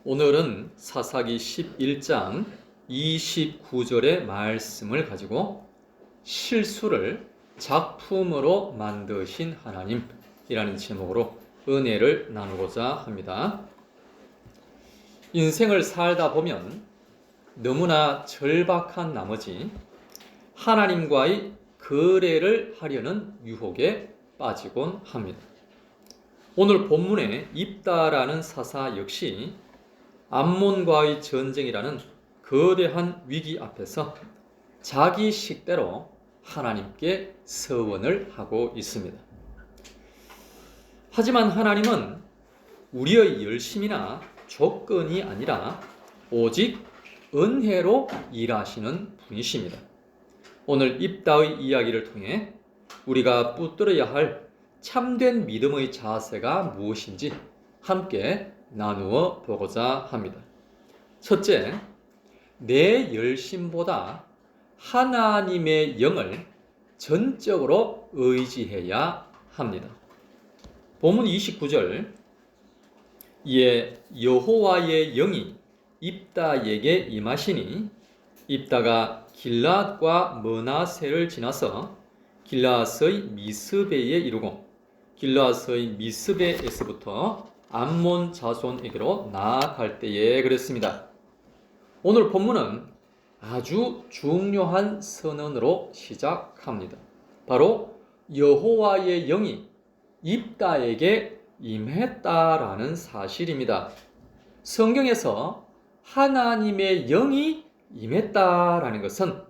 오늘은 사사기 11장 29절의 말씀을 가지고 실수를 작품으로 만드신 하나님이라는 제목으로 은혜를 나누고자 합니다. 인생을 살다 보면 너무나 절박한 나머지 하나님과의 거래를 하려는 유혹에 빠지곤 합니다. 오늘 본문의 입다라는 사사 역시 암몬과의 전쟁이라는 거대한 위기 앞에서 자기 식대로 하나님께 서원을 하고 있습니다. 하지만 하나님은 우리의 열심이나 조건이 아니라 오직 은혜로 일하시는 분이십니다. 오늘 입다의 이야기를 통해 우리가 붙들어야 할 참된 믿음의 자세가 무엇인지 함께 나누어 보고자 합니다. 첫째, 내 열심보다 하나님의 영을 전적으로 의지해야 합니다. 본문 29절, 이에 여호와의 영이 입다에게 임하시니 입다가 길앗과 므낫세를 지나서 길앗의 미스베에 이르고 길앗의 미스베에서부터 암몬 자손에게로 나아갈 때에 그랬습니다. 오늘 본문은 아주 중요한 선언으로 시작합니다. 바로 여호와의 영이 입다에게 임했다라는 사실입니다. 성경에서 하나님의 영이 임했다라는 것은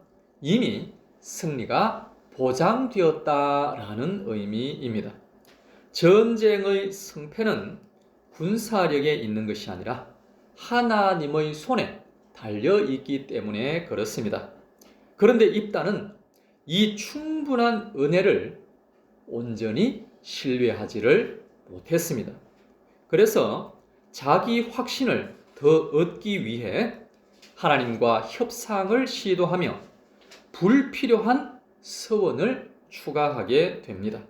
이미 승리가 보장되었다라는 의미입니다. 전쟁의 승패는 군사력에 있는 것이 아니라 하나님의 손에 달려있기 때문에 그렇습니다. 그런데 입다는 이 충분한 은혜를 온전히 신뢰하지를 못했습니다. 그래서 자기 확신을 더 얻기 위해 하나님과 협상을 시도하며 불필요한 서원을 추가하게 됩니다.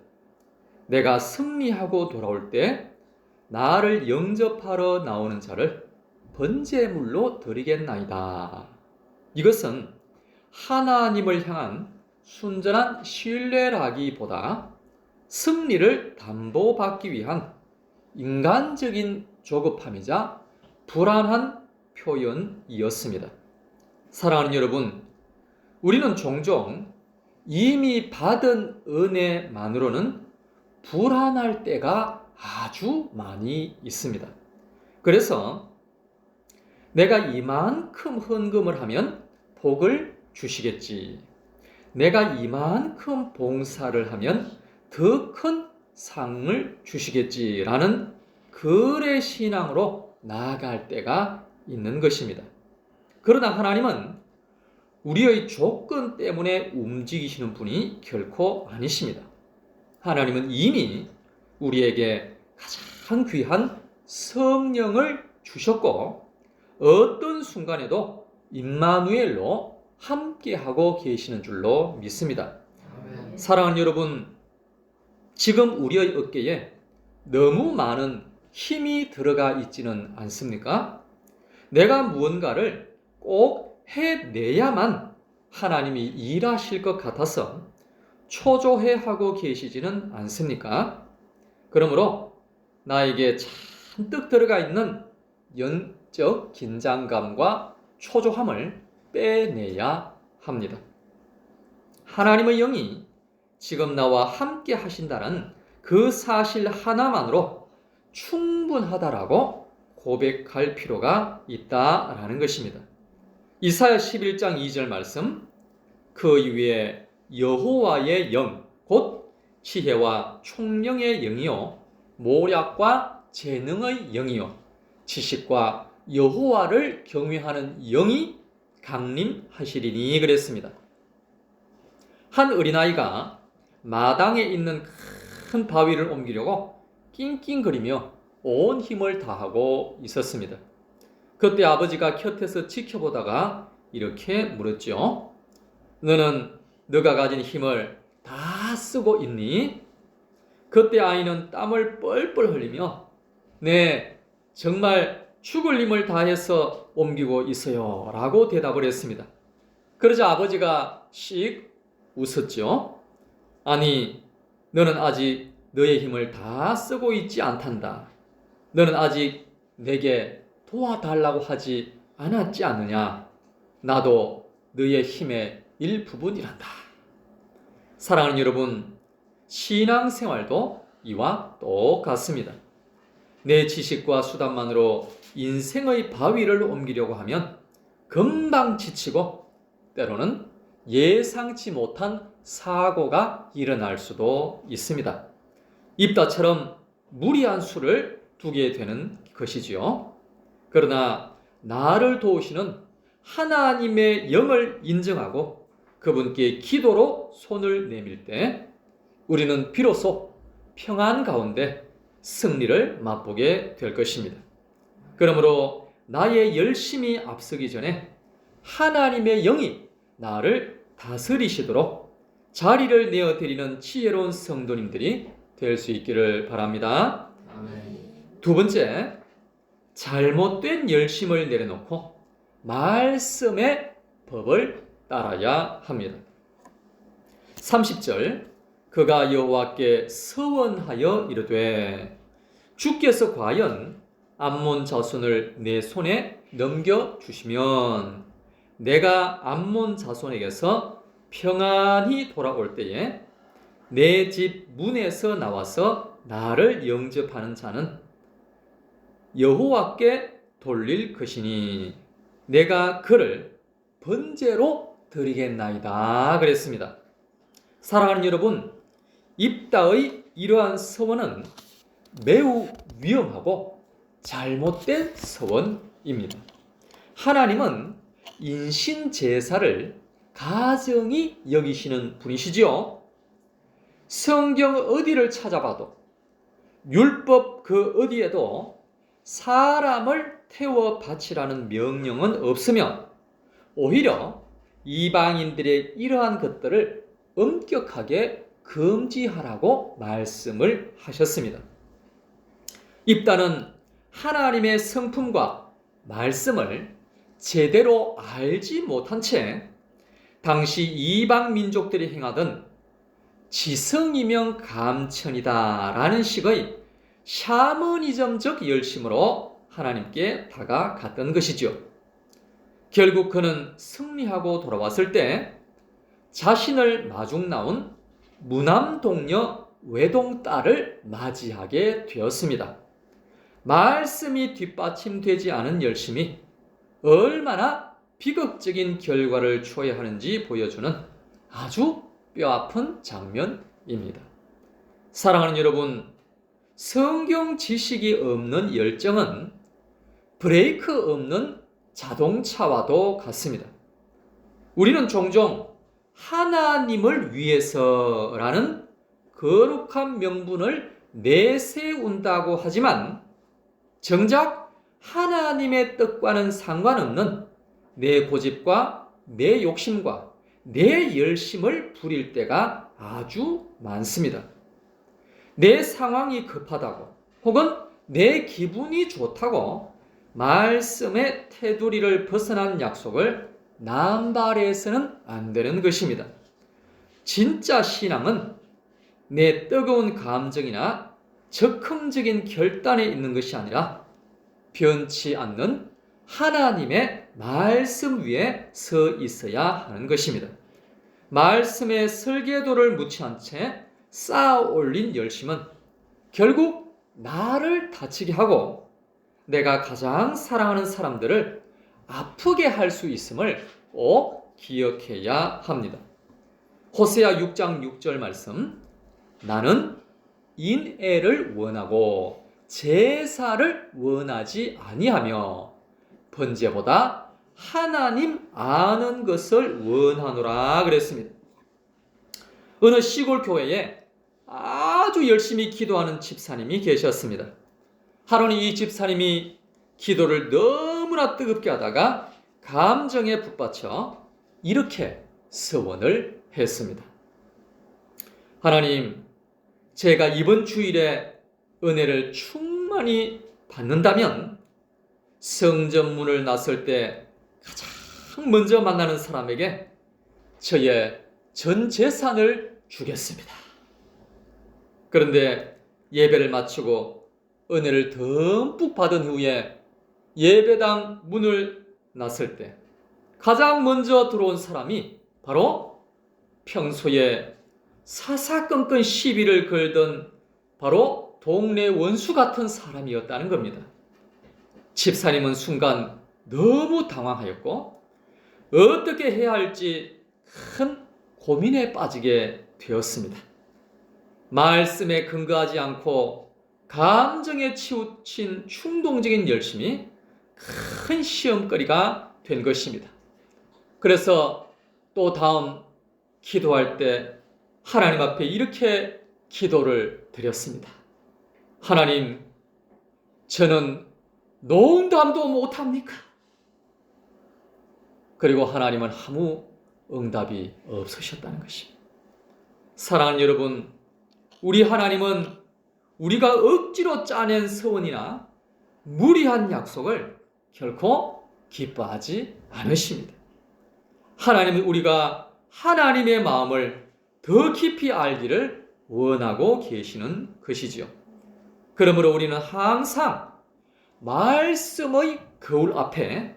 내가 승리하고 돌아올 때 나를 영접하러 나오는 자를 번제물로 드리겠나이다. 이것은 하나님을 향한 순전한 신뢰라기보다 승리를 담보받기 위한 인간적인 조급함이자 불안한 표현이었습니다. 사랑하는 여러분, 우리는 종종 이미 받은 은혜만으로는 불안할 때가 아주 많이 있습니다. 그래서 내가 이만큼 헌금을 하면 복을 주시겠지. 내가 이만큼 봉사를 하면 더 큰 상을 주시겠지라는 거래 신앙으로 나아갈 때가 있는 것입니다. 그러나 하나님은 우리의 조건 때문에 움직이시는 분이 결코 아니십니다. 하나님은 이미 우리에게 가장 귀한 성령을 주셨고 어떤 순간에도 임마누엘로 함께하고 계시는 줄로 믿습니다. 아멘. 사랑하는 여러분, 지금 우리의 어깨에 너무 많은 힘이 들어가 있지는 않습니까? 내가 무언가를 꼭 해내야만 하나님이 일하실 것 같아서 초조해하고 계시지는 않습니까? 그러므로 나에게 잔뜩 들어가 있는 영적 긴장감과 초조함을 빼내야 합니다. 하나님의 영이 지금 나와 함께 하신다는 그 사실 하나만으로 충분하다라고 고백할 필요가 있다라는 것입니다. 이사야 11장 2절 말씀, 그 이후에 여호와의 영, 곧 지혜와 총명의 영이요 모략과 재능의 영이요 지식과 여호와를 경외하는 영이 강림하시리니 그랬습니다. 한 어린아이가 마당에 있는 큰 바위를 옮기려고 낑낑거리며 온 힘을 다하고 있었습니다. 그때 아버지가 곁에서 지켜보다가 이렇게 물었죠. 너는 너가 가진 힘을 다 쓰고 있니? 그때 아이는 땀을 뻘뻘 흘리며 네, 정말 죽을 힘을 다해서 옮기고 있어요 라고 대답을 했습니다. 그러자 아버지가 씩 웃었죠. 아니, 너는 아직 너의 힘을 다 쓰고 있지 않단다. 너는 아직 내게 도와달라고 하지 않았지 않느냐. 나도 너의 힘의 일부분이란다. 사랑하는 여러분, 신앙생활도 이와 똑같습니다. 내 지식과 수단만으로 인생의 바위를 옮기려고 하면 금방 지치고 때로는 예상치 못한 사고가 일어날 수도 있습니다. 입다처럼 무리한 수를 두게 되는 것이지요. 그러나 나를 도우시는 하나님의 영을 인정하고 그분께 기도로 손을 내밀 때 우리는 비로소 평안 가운데 승리를 맛보게 될 것입니다. 그러므로 나의 열심이 앞서기 전에 하나님의 영이 나를 다스리시도록 자리를 내어드리는 지혜로운 성도님들이 될 수 있기를 바랍니다. 아멘. 두 번째, 잘못된 열심을 내려놓고 말씀의 법을 따라야 합니다. 30절, 그가 여호와께 서원하여 이르되 주께서 과연 암몬 자손을 내 손에 넘겨주시면 내가 암몬 자손에게서 평안히 돌아올 때에 내 집 문에서 나와서 나를 영접하는 자는 여호와께 돌릴 것이니 내가 그를 번제로 드리겠나이다 그랬습니다. 사랑하는 여러분, 입다의 이러한 서원은 매우 위험하고 잘못된 서원입니다. 하나님은 인신제사를 가정히 여기시는 분이시죠. 성경 어디를 찾아봐도 율법 그 어디에도 사람을 태워 바치라는 명령은 없으며 오히려 이방인들의 이러한 것들을 엄격하게 금지하라고 말씀을 하셨습니다. 입다는 하나님의 성품과 말씀을 제대로 알지 못한 채 당시 이방 민족들이 행하던 지성이명 감천이다 라는 식의 샤머니즘적 열심으로 하나님께 다가갔던 것이죠. 결국 그는 승리하고 돌아왔을 때 자신을 마중 나온 무남동녀 외동딸을 맞이하게 되었습니다. 말씀이 뒷받침되지 않은 열심이 얼마나 비극적인 결과를 초래해야 하는지 보여주는 아주 뼈아픈 장면입니다. 사랑하는 여러분, 성경 지식이 없는 열정은 브레이크 없는 자동차와도 같습니다. 우리는 종종 하나님을 위해서라는 거룩한 명분을 내세운다고 하지만 정작 하나님의 뜻과는 상관없는 내 고집과 내 욕심과 내 열심을 부릴 때가 아주 많습니다. 내 상황이 급하다고 혹은 내 기분이 좋다고 말씀의 테두리를 벗어난 약속을 남발해서는 안 되는 것입니다. 진짜 신앙은 내 뜨거운 감정이나 적극적인 결단에 있는 것이 아니라 변치 않는 하나님의 말씀 위에 서 있어야 하는 것입니다. 말씀의 설계도를 묻지 않은 채 쌓아 올린 열심은 결국 나를 다치게 하고 내가 가장 사랑하는 사람들을 아프게 할 수 있음을 꼭 기억해야 합니다. 호세아 6장 6절 말씀, 나는 인애를 원하고 제사를 원하지 아니하며 번제보다 하나님 아는 것을 원하노라 그랬습니다. 어느 시골 교회에 아주 열심히 기도하는 집사님이 계셨습니다. 하루는 이 집사님이 기도를 너무나 뜨겁게 하다가 감정에 북받쳐 이렇게 서원을 했습니다. 하나님, 제가 이번 주일에 은혜를 충만히 받는다면 성전문을 나설 때 가장 먼저 만나는 사람에게 저의 전 재산을 주겠습니다. 그런데 예배를 마치고 은혜를 듬뿍 받은 후에 예배당 문을 나설 때 가장 먼저 들어온 사람이 바로 평소에 사사건건 시비를 걸던 바로 동네 원수 같은 사람이었다는 겁니다. 집사님은 순간 너무 당황하였고 어떻게 해야 할지 큰 고민에 빠지게 되었습니다. 말씀에 근거하지 않고 감정에 치우친 충동적인 열심이 큰 시험거리가 된 것입니다. 그래서 또 다음 기도할 때 하나님 앞에 이렇게 기도를 드렸습니다. 하나님, 저는 농담도 못합니까? 그리고 하나님은 아무 응답이 없으셨다는 것입니다. 사랑하는 여러분, 우리 하나님은 우리가 억지로 짜낸 서원이나 무리한 약속을 결코 기뻐하지 않으십니다. 하나님은 우리가 하나님의 마음을 더 깊이 알기를 원하고 계시는 것이지요. 그러므로 우리는 항상 말씀의 거울 앞에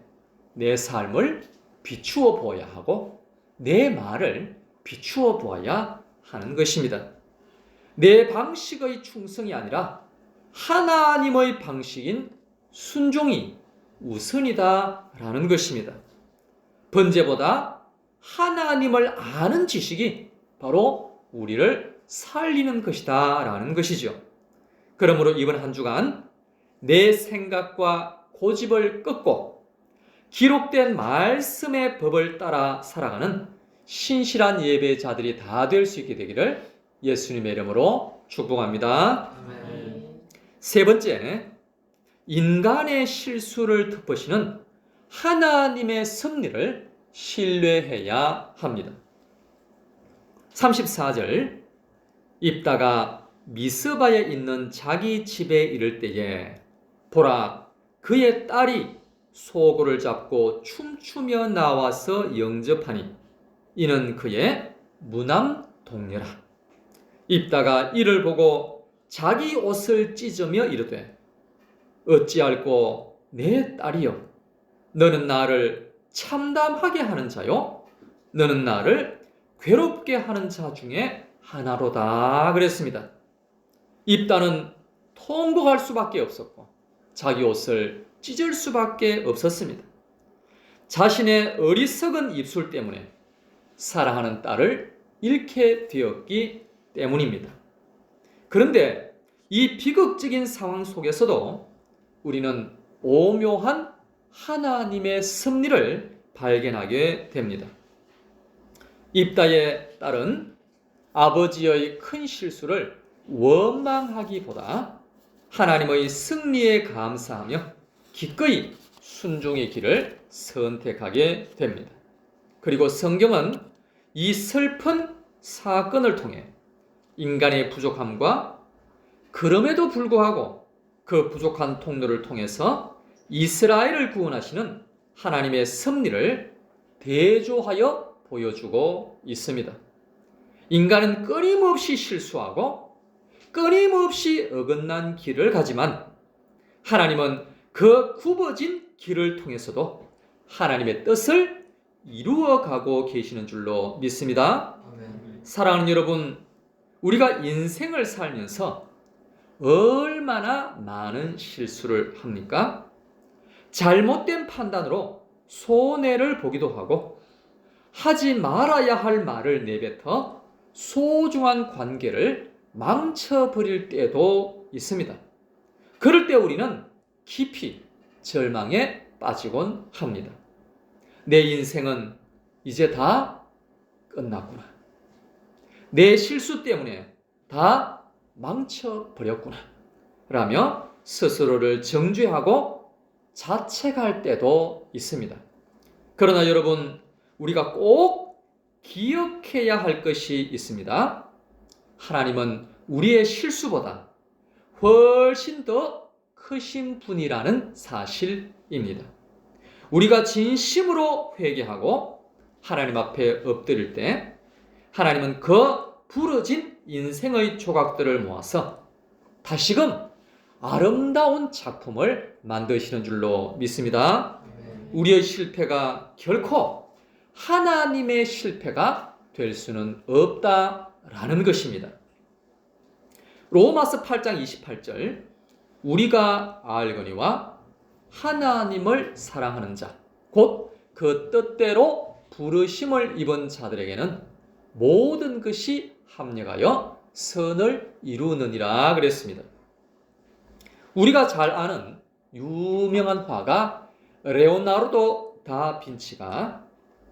내 삶을 비추어 보아야 하고 내 말을 비추어 보아야 하는 것입니다. 내 방식의 충성이 아니라 하나님의 방식인 순종이 우선이다라는 것입니다. 번제보다 하나님을 아는 지식이 바로 우리를 살리는 것이다라는 것이죠. 그러므로 이번 한 주간 내 생각과 고집을 꺾고 기록된 말씀의 법을 따라 살아가는 신실한 예배자들이 다 될 수 있게 되기를 예수님의 이름으로 축복합니다. 아멘. 세 번째, 인간의 실수를 덮으시는 하나님의 섭리를 신뢰해야 합니다. 34절, 입다가 미스바에 있는 자기 집에 이를 때에 보라, 그의 딸이 소고를 잡고 춤추며 나와서 영접하니 이는 그의 무남 동료라. 입다가 이를 보고 자기 옷을 찢으며 이르되 어찌할꼬 내 딸이여, 너는 나를 참담하게 하는 자요 너는 나를 괴롭게 하는 자 중에 하나로다 그랬습니다. 입다는 통곡할 수밖에 없었고 자기 옷을 찢을 수밖에 없었습니다. 자신의 어리석은 입술 때문에 사랑하는 딸을 잃게 되었기 때문입니다. 그런데 이 비극적인 상황 속에서도 우리는 오묘한 하나님의 섭리를 발견하게 됩니다. 입다의 딸은 아버지의 큰 실수를 원망하기보다 하나님의 승리에 감사하며 기꺼이 순종의 길을 선택하게 됩니다. 그리고 성경은 이 슬픈 사건을 통해 인간의 부족함과 그럼에도 불구하고 그 부족한 통로를 통해서 이스라엘을 구원하시는 하나님의 섭리를 대조하여 보여주고 있습니다. 인간은 끊임없이 실수하고 끊임없이 어긋난 길을 가지만 하나님은 그 굽어진 길을 통해서도 하나님의 뜻을 이루어가고 계시는 줄로 믿습니다. 아멘. 사랑하는 여러분, 우리가 인생을 살면서 얼마나 많은 실수를 합니까? 잘못된 판단으로 손해를 보기도 하고 하지 말아야 할 말을 내뱉어 소중한 관계를 망쳐버릴 때도 있습니다. 그럴 때 우리는 깊이 절망에 빠지곤 합니다. 내 인생은 이제 다 끝났구나. 내 실수 때문에 다 망쳐버렸구나. 라며 스스로를 정죄하고 자책할 때도 있습니다. 그러나 여러분, 우리가 꼭 기억해야 할 것이 있습니다. 하나님은 우리의 실수보다 훨씬 더 크신 분이라는 사실입니다. 우리가 진심으로 회개하고 하나님 앞에 엎드릴 때 하나님은 그 부러진 인생의 조각들을 모아서 다시금 아름다운 작품을 만드시는 줄로 믿습니다. 우리의 실패가 결코 하나님의 실패가 될 수는 없다라는 것입니다. 로마서 8장 28절 우리가 알거니와 하나님을 사랑하는 자 곧 그 뜻대로 부르심을 입은 자들에게는 모든 것이 합력하여 선을 이루느니라 그랬습니다. 우리가 잘 아는 유명한 화가 레오나르도 다빈치가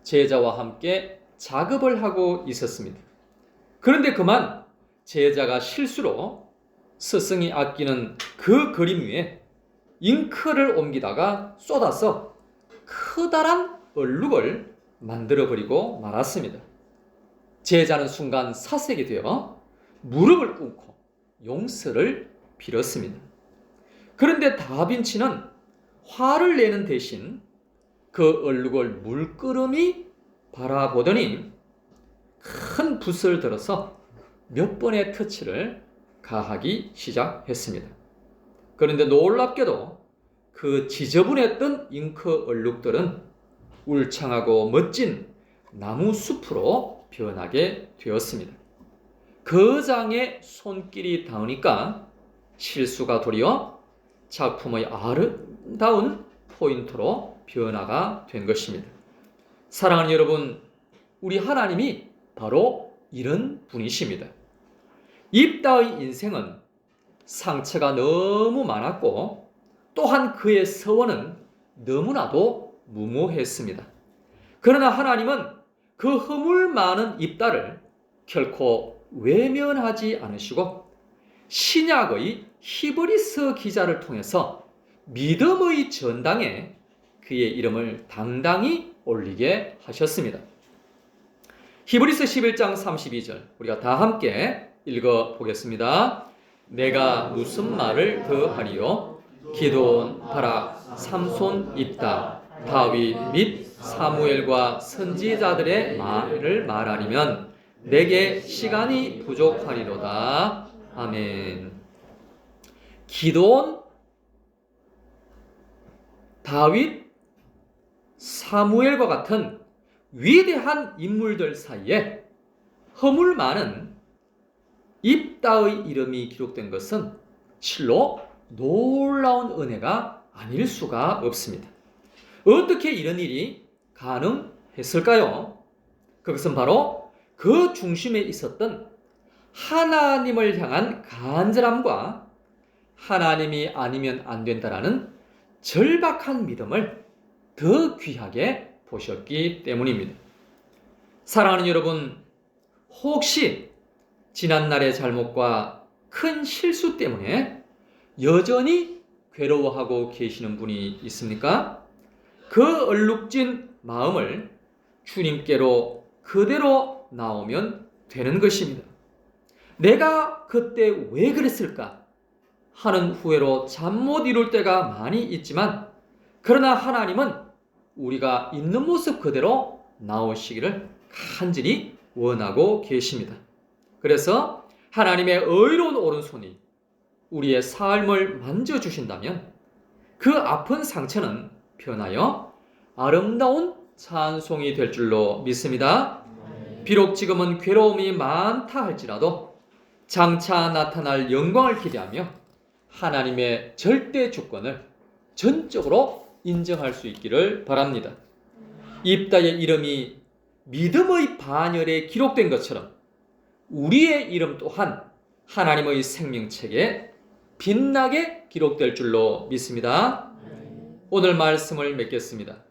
제자와 함께 작업을 하고 있었습니다. 그런데 그만 제자가 실수로 스승이 아끼는 그 그림 위에 잉크를 옮기다가 쏟아서 커다란 얼룩을 만들어버리고 말았습니다. 제자는 순간 사색이 되어 무릎을 꿇고 용서를 빌었습니다. 그런데 다빈치는 화를 내는 대신 그 얼룩을 물끄러미 바라보더니 큰 붓을 들어서 몇 번의 터치를 가하기 시작했습니다. 그런데 놀랍게도 그 지저분했던 잉크 얼룩들은 울창하고 멋진 나무 숲으로 변하게 되었습니다. 그 장에 손길이 닿으니까 실수가 도리어 작품의 아름다운 포인트로 변화가 된 것입니다. 사랑하는 여러분, 우리 하나님이 바로 이런 분이십니다. 입다의 인생은 상처가 너무 많았고 또한 그의 서원은 너무나도 무모했습니다. 그러나 하나님은 그 허물 많은 입다를 결코 외면하지 않으시고 신약의 히브리서 기자를 통해서 믿음의 전당에 그의 이름을 당당히 올리게 하셨습니다. 히브리서 11장 32절 우리가 다 함께 읽어보겠습니다. 내가 무슨 말을 더하리요? 기드온, 바락, 삼손, 입다, 다윗 및 사무엘과 선지자들의 말을 말하리면 내게 시간이 부족하리로다. 아멘. 기드온, 다윗, 사무엘과 같은 위대한 인물들 사이에 허물 많은 입다의 이름이 기록된 것은 실로 놀라운 은혜가 아닐 수가 없습니다. 어떻게 이런 일이 가능했을까요? 그것은 바로 그 중심에 있었던 하나님을 향한 간절함과 하나님이 아니면 안 된다라는 절박한 믿음을 더 귀하게 보셨기 때문입니다. 사랑하는 여러분, 혹시 지난날의 잘못과 큰 실수 때문에 여전히 괴로워하고 계시는 분이 있습니까? 그 얼룩진 마음을 주님께로 그대로 나오면 되는 것입니다. 내가 그때 왜 그랬을까 하는 후회로 잠 못 이룰 때가 많이 있지만 그러나 하나님은 우리가 있는 모습 그대로 나오시기를 간절히 원하고 계십니다. 그래서 하나님의 의로운 오른손이 우리의 삶을 만져주신다면 그 아픈 상처는 변하여 아름다운 찬송이 될 줄로 믿습니다. 비록 지금은 괴로움이 많다 할지라도 장차 나타날 영광을 기대하며 하나님의 절대 주권을 전적으로 인정할 수 있기를 바랍니다. 입다의 이름이 믿음의 반열에 기록된 것처럼 우리의 이름 또한 하나님의 생명책에 빛나게 기록될 줄로 믿습니다. 오늘 말씀을 맺겠습니다.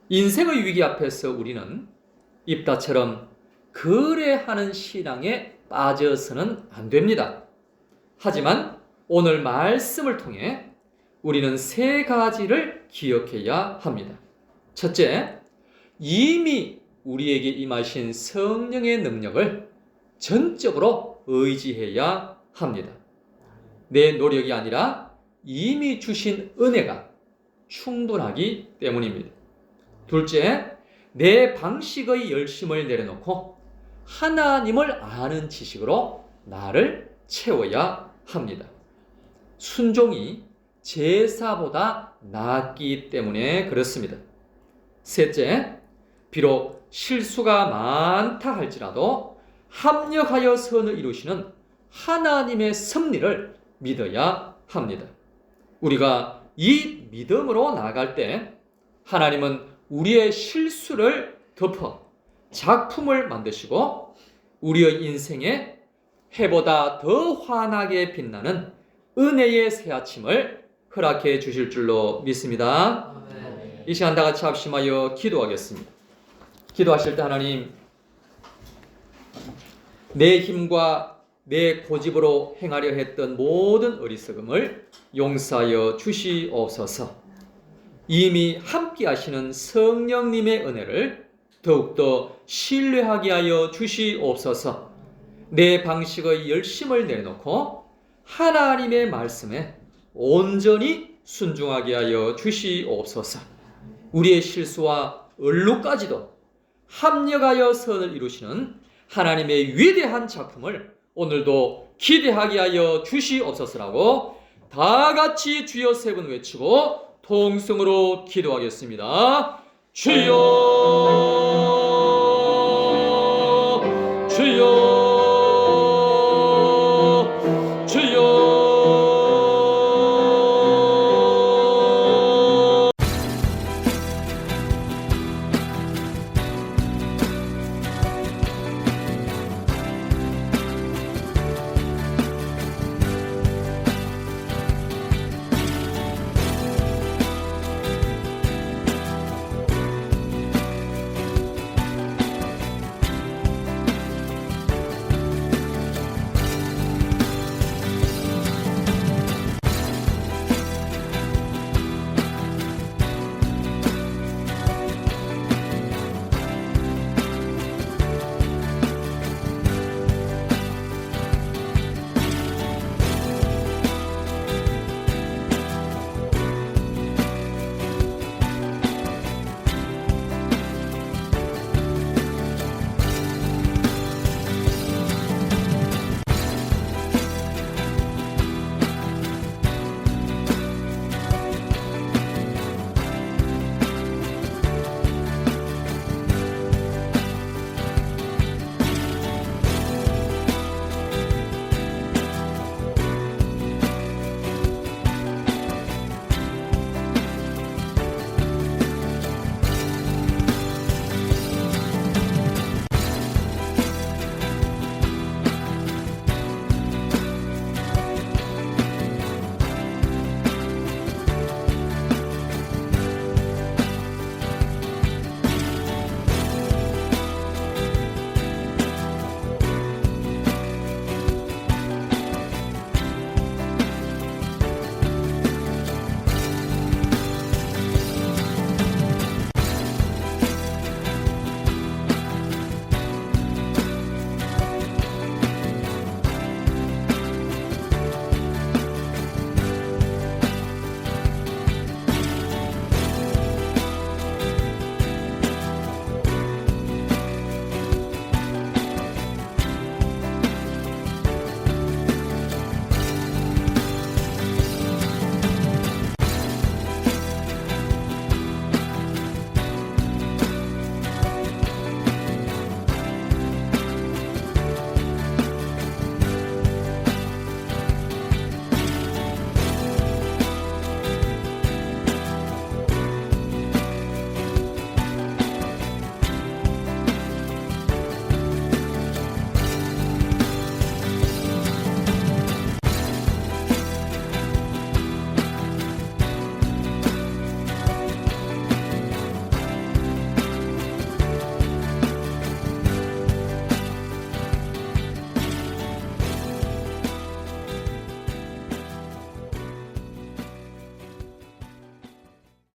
인생의 위기 앞에서 우리는 입다처럼 거래하는 신앙에 빠져서는 안 됩니다. 하지만 오늘 말씀을 통해 우리는 세 가지를 기억해야 합니다. 첫째, 이미 우리에게 임하신 성령의 능력을 전적으로 의지해야 합니다. 내 노력이 아니라 이미 주신 은혜가 충분하기 때문입니다. 둘째, 내 방식의 열심을 내려놓고 하나님을 아는 지식으로 나를 채워야 합니다. 순종이 제사보다 낫기 때문에 그렇습니다. 셋째, 비록 실수가 많다 할지라도 합력하여 선을 이루시는 하나님의 섭리를 믿어야 합니다. 우리가 이 믿음으로 나아갈 때 하나님은 우리의 실수를 덮어 작품을 만드시고 우리의 인생에 해보다 더 환하게 빛나는 은혜의 새 아침을 허락해 주실 줄로 믿습니다. 아멘. 이 시간 다 같이 합심하여 기도하겠습니다. 기도하실 때 하나님, 내 힘과 내 고집으로 행하려 했던 모든 어리석음을 용서하여 주시옵소서. 이미 함께 하시는 성령님의 은혜를 더욱더 신뢰하게 하여 주시옵소서. 내 방식의 열심을 내려놓고 하나님의 말씀에 온전히 순종하게 하여 주시옵소서. 우리의 실수와 언루까지도 합력하여 선을 이루시는 하나님의 위대한 작품을 오늘도 기대하게 하여 주시옵소서라고 다 같이 주여 세 번 외치고 통성으로 기도하겠습니다. 주여